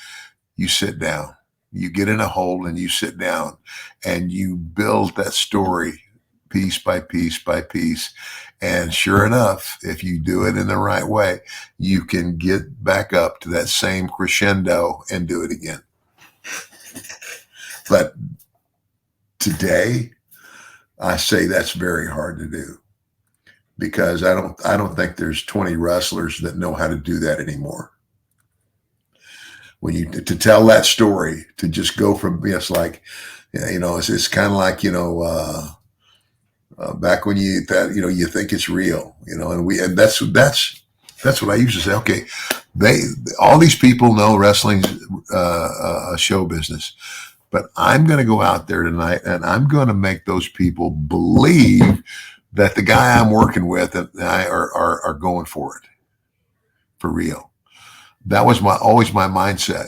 You sit down, you get in a hole and you sit down, and you build that story piece by piece by piece. And sure enough, if you do it in the right way, you can get back up to that same crescendo and do it again. But today, I say that's very hard to do, because I don't think there's 20 wrestlers that know how to do that anymore. When to tell that story, to just go from, it's like, it's kind of like, back when you think it's real, and that's what I used to say. Okay, all these people know wrestling's a show business, but I'm going to go out there tonight and I'm going to make those people believe that the guy I'm working with and I are going for it, for real. That was always my mindset.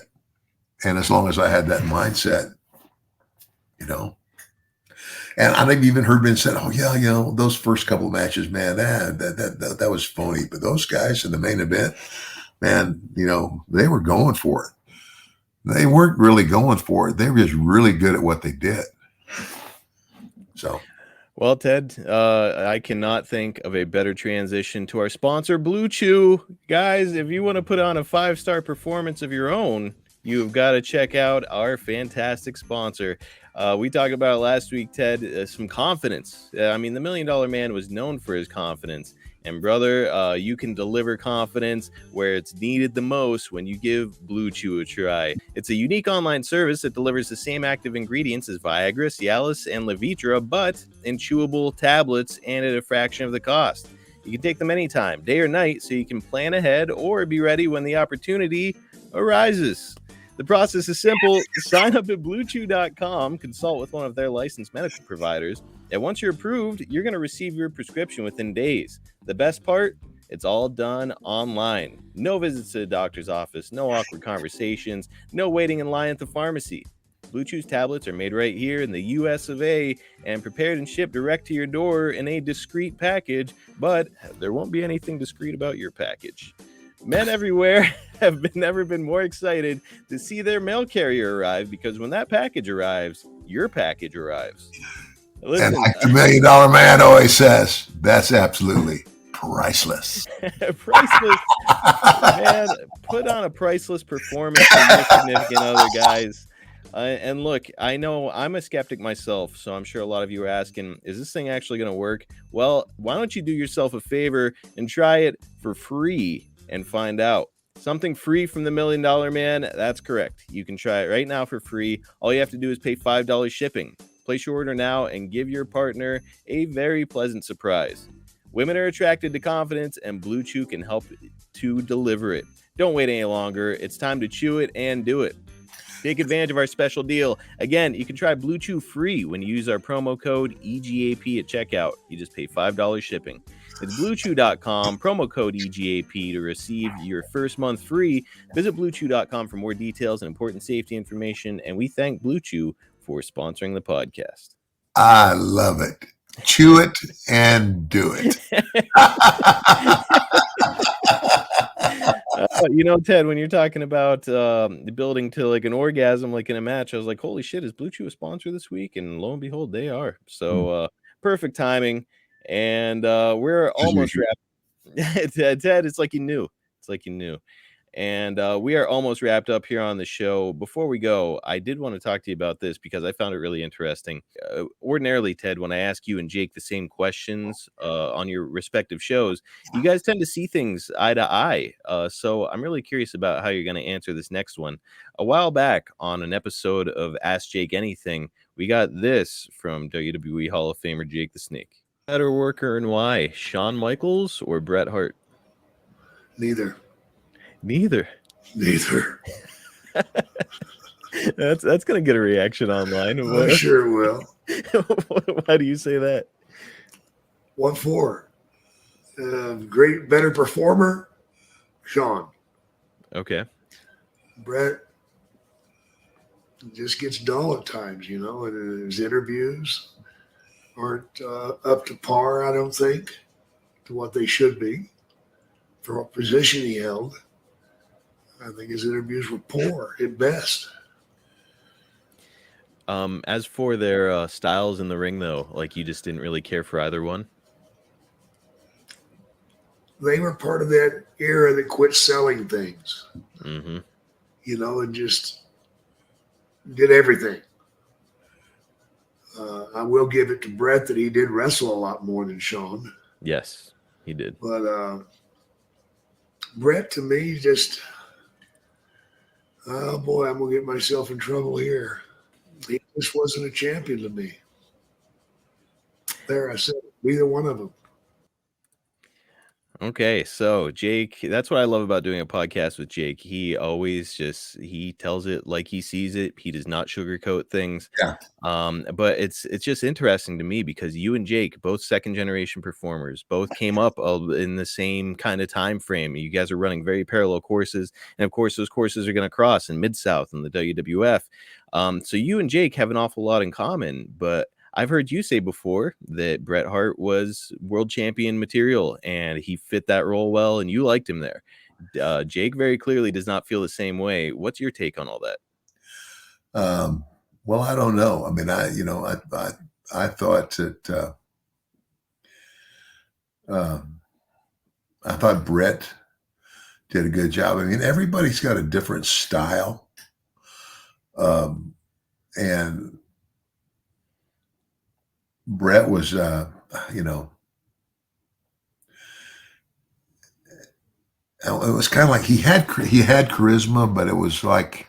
And as long as I had that mindset, and I've even heard men say, oh yeah, those first couple of matches, man, that was phony. But those guys in the main event, man, they were going for it. They weren't really going for it. They were just really good at what they did. So. Well, Ted, I cannot think of a better transition to our sponsor, BlueChew. Guys, if you want to put on a 5-star performance of your own, you've got to check out our fantastic sponsor. We talked about it last week, Ted, some confidence. I mean, the $1 Million Man was known for his confidence. And brother, you can deliver confidence where it's needed the most when you give BlueChew a try. It's a unique online service that delivers the same active ingredients as Viagra, Cialis, and Levitra, but in chewable tablets and at a fraction of the cost. You can take them anytime, day or night, so you can plan ahead or be ready when the opportunity arises. The process is simple. Sign up at BlueChew.com, consult with one of their licensed medical providers, and once you're approved, you're going to receive your prescription within days. The best part? It's all done online. No visits to the doctor's office, no awkward conversations, no waiting in line at the pharmacy. BlueChew's tablets are made right here in the US of A and prepared and shipped direct to your door in a discreet package, but there won't be anything discreet about your package. Men everywhere have never been more excited to see their mail carrier arrive, because when that package arrives, your package arrives. Listen, and like the $1 Million Man always says, that's absolutely priceless. Priceless. Man, put on a priceless performance for your significant other, guys. And look, I know I'm a skeptic myself, so I'm sure a lot of you are asking, is this thing actually going to work? Well, why don't you do yourself a favor and try it for free and find out. Something free from the $1 Million Man? That's correct. You can try it right now for free. All you have to do is pay $5 shipping. Place your order now and give your partner a very pleasant surprise. Women are attracted to confidence, and BlueChew can help to deliver it. Don't wait any longer. It's time to chew it and do it. Take advantage of our special deal. Again, you can try BlueChew free when you use our promo code EGAP at checkout. You just pay $5 shipping. It's BlueChew.com, promo code EGAP to receive your first month free. Visit BlueChew.com for more details and important safety information, and we thank BlueChew for sponsoring the podcast. I love it. Chew it and do it. Ted, when you're talking about building to like an orgasm, like in a match, I was like, holy shit, is BlueChew a sponsor this week? And lo and behold, they are. So perfect timing. And we're almost wrapped. Ted, it's like you knew. It's like you knew. And we are almost wrapped up here on the show. Before we go, I did want to talk to you about this because I found it really interesting. Ordinarily, Ted, when I ask you and Jake the same questions on your respective shows, you guys tend to see things eye to eye. So I'm really curious about how you're going to answer this next one. A while back on an episode of Ask Jake Anything, we got this from WWE Hall of Famer Jake the Snake. Better worker and why? Shawn Michaels or Bret Hart? Neither. Neither. That's gonna get a reaction online. I sure will. Why do you say that? What for? Great, better performer, Shawn. Okay. Bret just gets dull at times, and his interviews aren't up to par, I don't think, to what they should be for what position he held. I think his interviews were poor at best. As for their styles in the ring, though, like you just didn't really care for either one? They were part of that era that quit selling things, Mm-hmm. And just did everything. I will give it to Bret that he did wrestle a lot more than Shawn. Yes, he did. But Bret, to me, just... oh boy, I'm gonna get myself in trouble here. He just wasn't a champion to me. There, I said it. Neither one of them. Okay, so Jake, that's what I love about doing a podcast with Jake. He always he tells it like he sees it. He does not sugarcoat things. Yeah. But it's just interesting to me because you and Jake, both second generation performers, both came up in the same kind of time frame. You guys are running very parallel courses, and of course, those courses are going to cross in Mid-South and the WWF. So you and Jake have an awful lot in common, but I've heard you say before that Bret Hart was world champion material and he fit that role well, and you liked him there. Jake very clearly does not feel the same way. What's your take on all that? Well, I don't know. I mean, I thought that I thought Bret did a good job. I mean, everybody's got a different style, and Bret was, it was kind of like he had charisma, but it was like,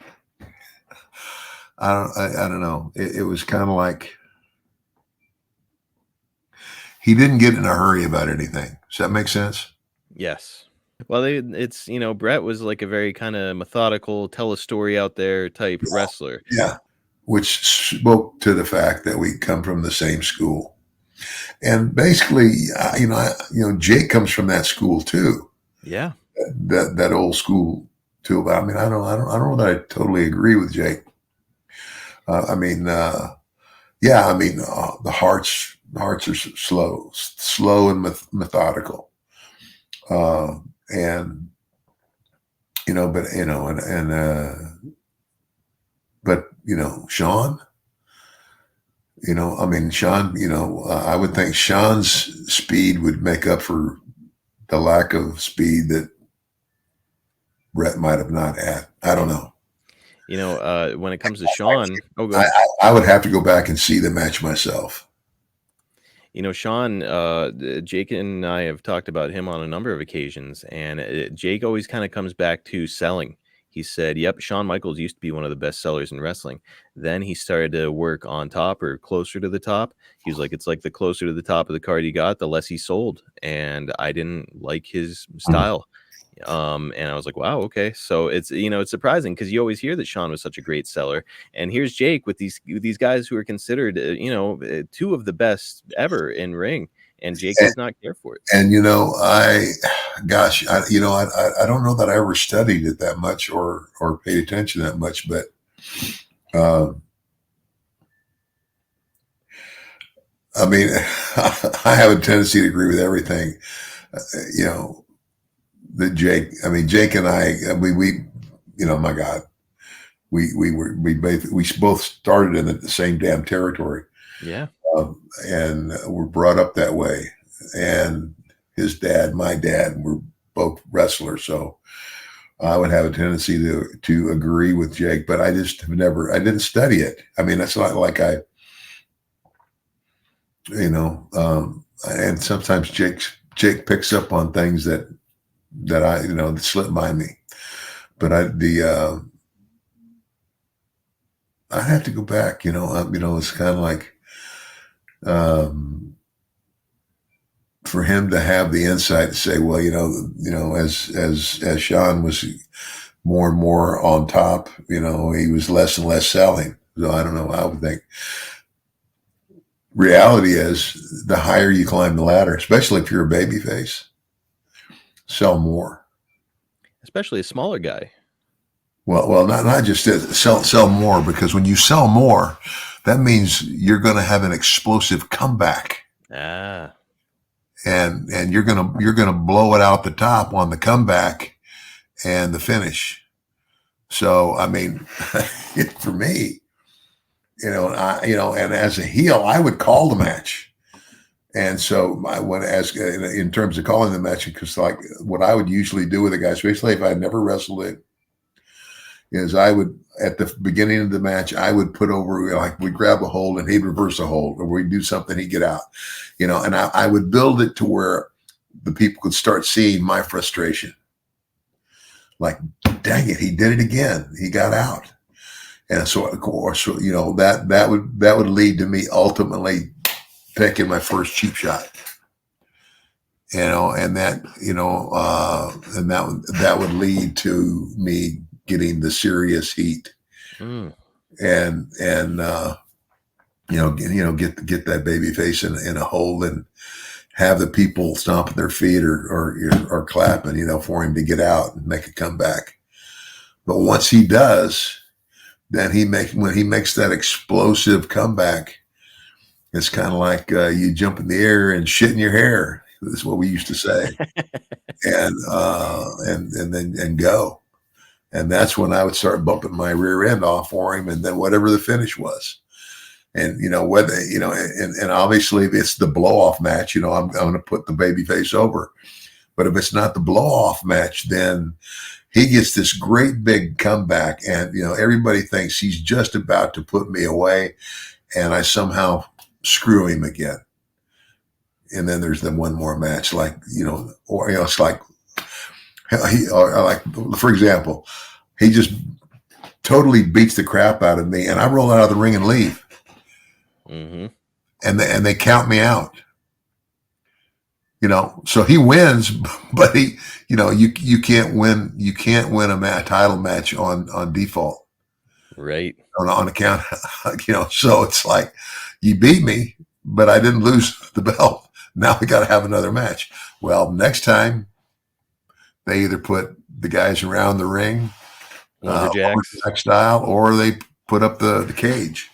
I don't know. It was kind of like he didn't get in a hurry about anything. Does that make sense? Yes. Well, it's Bret was like a very kind of methodical, tell a story out there type wrestler. Yeah. Which spoke to the fact that we come from the same school. And basically, Jake comes from that school too. Yeah. That old school too. But I mean, I don't know that I totally agree with Jake. The Harts are slow and methodical. Shawn, Shawn, I would think Shawn's speed would make up for the lack of speed that Bret might have not had. I don't know. When it comes to Shawn, I would have to go back and see the match myself. Shawn, Jake and I have talked about him on a number of occasions, and Jake always kind of comes back to selling. He said, yep, Shawn Michaels used to be one of the best sellers in wrestling. Then he started to work on top or closer to the top. He was like, it's like the closer to the top of the card he got, the less he sold. And I didn't like his style. And I was like, wow, okay. So it's, it's surprising because you always hear that Shawn was such a great seller. And here's Jake with these guys who are considered, two of the best ever in ring. And Jake does not care for it. And, I don't know that I ever studied it that much or paid attention that much, but I mean, I have a tendency to agree with everything. You know, that Jake and I, my God, we both started in the same damn territory, Yeah. and were brought up that way. And his dad, my dad, were both wrestlers, so I would have a tendency to agree with Jake, but I just have never. I didn't study it. I mean, it's not like I, and sometimes Jake picks up on things that I, that slip by me. But I have to go back. It's kind of like, for him to have the insight to say, well, as Shawn was more and more on top, he was less and less selling. So I don't know. I would think reality is the higher you climb the ladder, especially if you're a baby face, sell more. Especially a smaller guy. Well, not just sell more, because when you sell more, that means you're going to have an explosive comeback. Ah. And you're gonna blow it out the top on the comeback and the finish. So I mean, for me, and as a heel, I would call the match. And so I want to ask, in terms of calling the match, because like what I would usually do with a guy, especially if I never wrestled it, is I would, at the beginning of the match, I would put over, like we'd grab a hold and he'd reverse a hold, or we'd do something, he'd get out, and I would build it to where the people could start seeing my frustration. Like, dang it, he did it again. He got out. And so, of course, that would lead to me ultimately taking my first cheap shot. And that would lead to me getting the serious heat, and get that baby face in a hold, and have the people stomping their feet or clapping, for him to get out and make a comeback. But once he does, then when he makes that explosive comeback, it's kind of like you jump in the air and shit in your hair. That's what we used to say, and then go. And that's when I would start bumping my rear end off for him, and then whatever the finish was. And, whether, and obviously if it's the blow off match, I'm going to put the baby face over. But if it's not the blow off match, then he gets this great big comeback, and, everybody thinks he's just about to put me away, and I somehow screw him again. And then there's the one more match, like, it's like, for example, he just totally beats the crap out of me, and I roll out of the ring and leave. Mm-hmm. And they count me out. So he wins, but you can't win a title match on default, right? On account, So it's like, you beat me, but I didn't lose the belt. Now we got to have another match. Well, next time they either put the guys around the ring, lumberjacks style, or they put up the cage.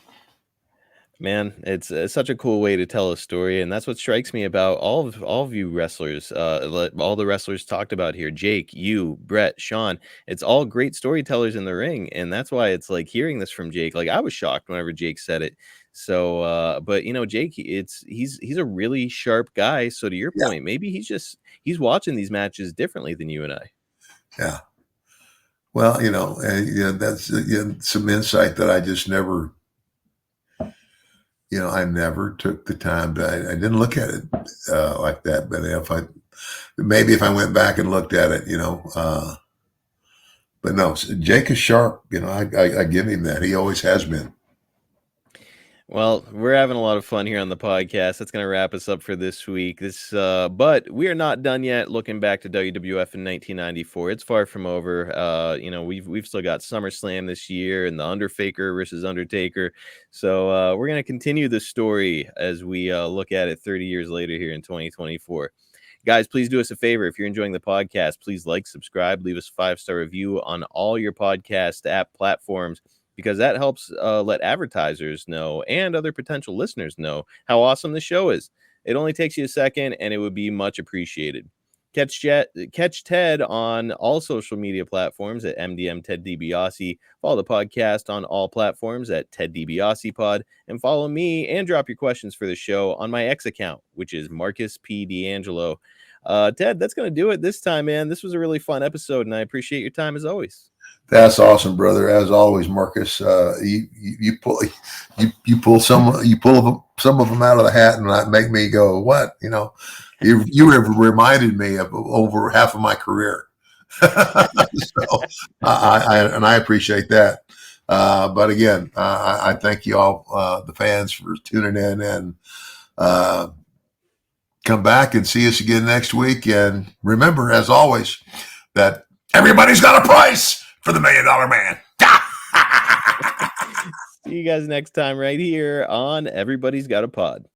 Man, it's such a cool way to tell a story, and that's what strikes me about all of you wrestlers. All the wrestlers talked about here, Jake, you, Bret, Shawn. It's all great storytellers in the ring, and that's why it's like hearing this from Jake. Like, I was shocked whenever Jake said it. So, but Jake, he's a really sharp guy. So to your point, maybe he's watching these matches differently than you and I. Yeah. Well, that's some insight that I just never. I never took the time I didn't look at it like that. But if I went back and looked at it, but no, Jake is sharp. I give him that. He always has been. Well, we're having a lot of fun here on the podcast. That's going to wrap us up for this week. But we are not done yet. Looking back to WWF in 1994, it's far from over. We've still got SummerSlam this year and the Underfaker versus Undertaker. So we're going to continue the story as we look at it 30 years later here in 2024. Guys, please do us a favor. If you're enjoying the podcast, please like, subscribe, leave us a 5-star review on all your podcast app platforms. because that helps let advertisers know and other potential listeners know how awesome the show is. It only takes you a second, and it would be much appreciated. Catch Ted on all social media platforms at MDM Ted DiBiase. Follow the podcast on all platforms at Ted DiBiase Pod, and follow me and drop your questions for the show on my X account, which is Marcus P. D'Angelo. Ted, that's going to do it this time, man. This was a really fun episode, and I appreciate your time as always. That's awesome, brother. As always, Marcus. You pull some of them out of the hat, and that make me go, "What?" You have reminded me of over half of my career. So I appreciate that. But again, I thank you all, the fans, for tuning in, and come back and see us again next week. And remember, as always, that everybody's got a price for the $1 Million Man. See you guys next time right here on Everybody's Got a Pod.